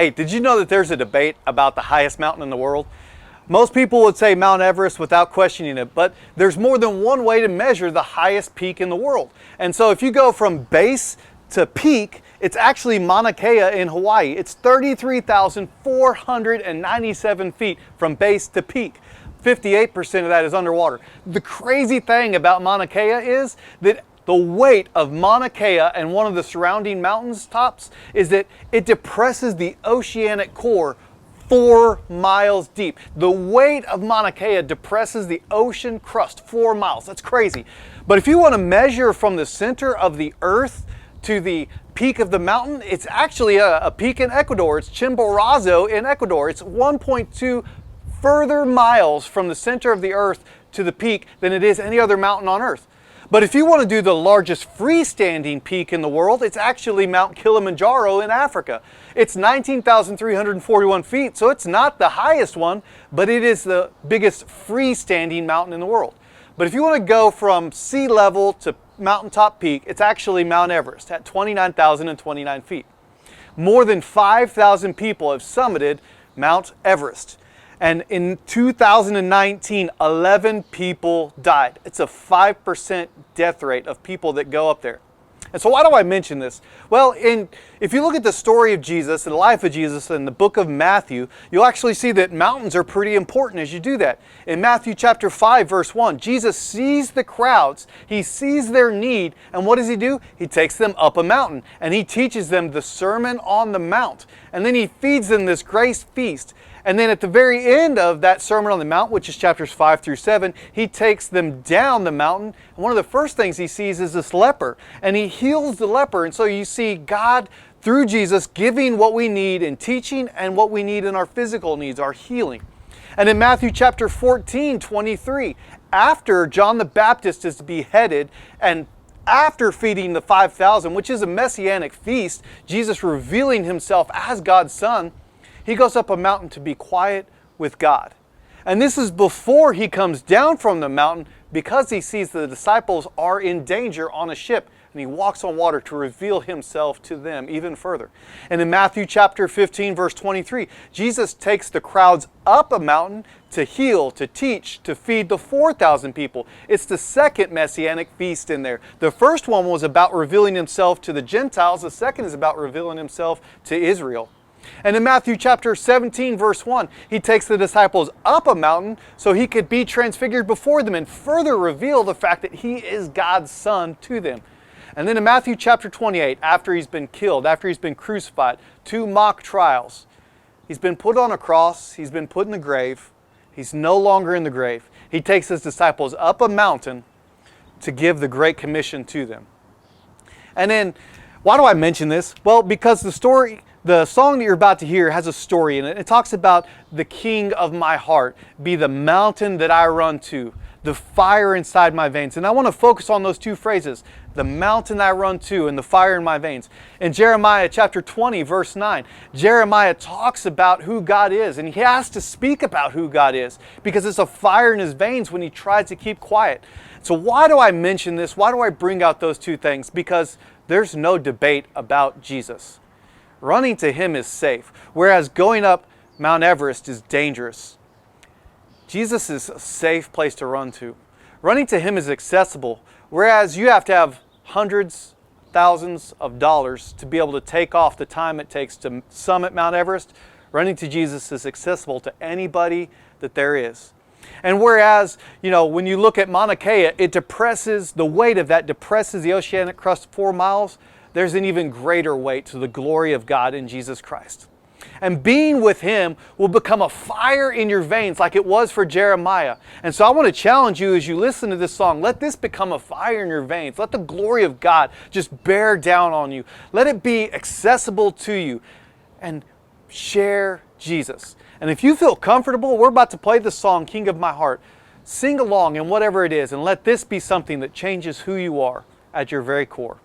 Hey, did you know that there's a debate about the highest mountain in the world? Most people would say Mount Everest without questioning it, but there's more than one way to measure the highest peak in the world. And so if you go from base to peak, it's actually Mauna Kea in Hawaii. It's 33,497 feet from base to peak. 58% of that is underwater. The crazy thing about Mauna Kea is that the weight of Mauna Kea and one of the surrounding mountains tops is that it depresses the oceanic core 4 miles deep. The weight of Mauna Kea depresses the ocean crust 4 miles. That's crazy. But if you want to measure from the center of the earth to the peak of the mountain, it's actually a peak in Ecuador. It's Chimborazo in Ecuador. It's 1.2 further miles from the center of the earth to the peak than it is any other mountain on earth. But if you want to do the largest freestanding peak in the world, it's actually Mount Kilimanjaro in Africa. It's 19,341 feet, so it's not the highest one, but it is the biggest freestanding mountain in the world. But if you want to go from sea level to mountaintop peak, it's actually Mount Everest at 29,029 feet. More than 5,000 people have summited Mount Everest. And in 2019, 11 people died. It's a 5% death rate of people that go up there. And so why do I mention this? Well, if you look at the story of Jesus, and the life of Jesus in the book of Matthew, you'll actually see that mountains are pretty important as you do that. In Matthew chapter 5, verse 1, Jesus sees the crowds, he sees their need, and what does he do? He takes them up a mountain, and he teaches them the Sermon on the Mount. And then he feeds them this grace feast. And then at the very end of that Sermon on the Mount, which is chapters 5 through 7, he takes them down the mountain. And one of the first things he sees is this leper. And he heals the leper. And so you see God, through Jesus, giving what we need in teaching and what we need in our physical needs, our healing. And in Matthew chapter 14, 23, after John the Baptist is beheaded and after feeding the 5,000, which is a messianic feast, Jesus revealing himself as God's Son, he goes up a mountain to be quiet with God. And this is before he comes down from the mountain because he sees the disciples are in danger on a ship. And he walks on water to reveal himself to them even further. And in Matthew chapter 15, verse 23, Jesus takes the crowds up a mountain to heal, to teach, to feed the 4,000 people. It's the second messianic feast in there. The first one was about revealing himself to the Gentiles. The second is about revealing himself to Israel. And in Matthew chapter 17, verse 1, he takes the disciples up a mountain so he could be transfigured before them and further reveal the fact that he is God's Son to them. And then in Matthew chapter 28, after he's been killed, after he's been crucified, 2 mock trials, he's been put on a cross, he's been put in the grave, he's no longer in the grave. He takes his disciples up a mountain to give the Great Commission to them. And then, why do I mention this? Well, because the song that you're about to hear has a story in it. It talks about the king of my heart, be the mountain that I run to, the fire inside my veins. And I want to focus on those two phrases, the mountain I run to and the fire in my veins. In Jeremiah chapter 20, verse 9, Jeremiah talks about who God is, and he has to speak about who God is because it's a fire in his veins when he tries to keep quiet. So why do I mention this? Why do I bring out those two things? Because there's no debate about Jesus. Running to him is safe, whereas going up Mount Everest is dangerous. Jesus is a safe place to run to. Running to him is accessible, whereas you have to have hundreds, thousands of dollars to be able to take off the time it takes to summit Mount Everest. Running to Jesus is accessible to anybody that there is. And whereas, when you look at Mauna Kea, the weight of that depresses the oceanic crust 4 miles, there's an even greater weight to the glory of God in Jesus Christ. And being with him will become a fire in your veins like it was for Jeremiah. And so I want to challenge you as you listen to this song, let this become a fire in your veins. Let the glory of God just bear down on you. Let it be accessible to you. And share Jesus. And if you feel comfortable, we're about to play the song, King of My Heart. Sing along in whatever it is, and let this be something that changes who you are at your very core.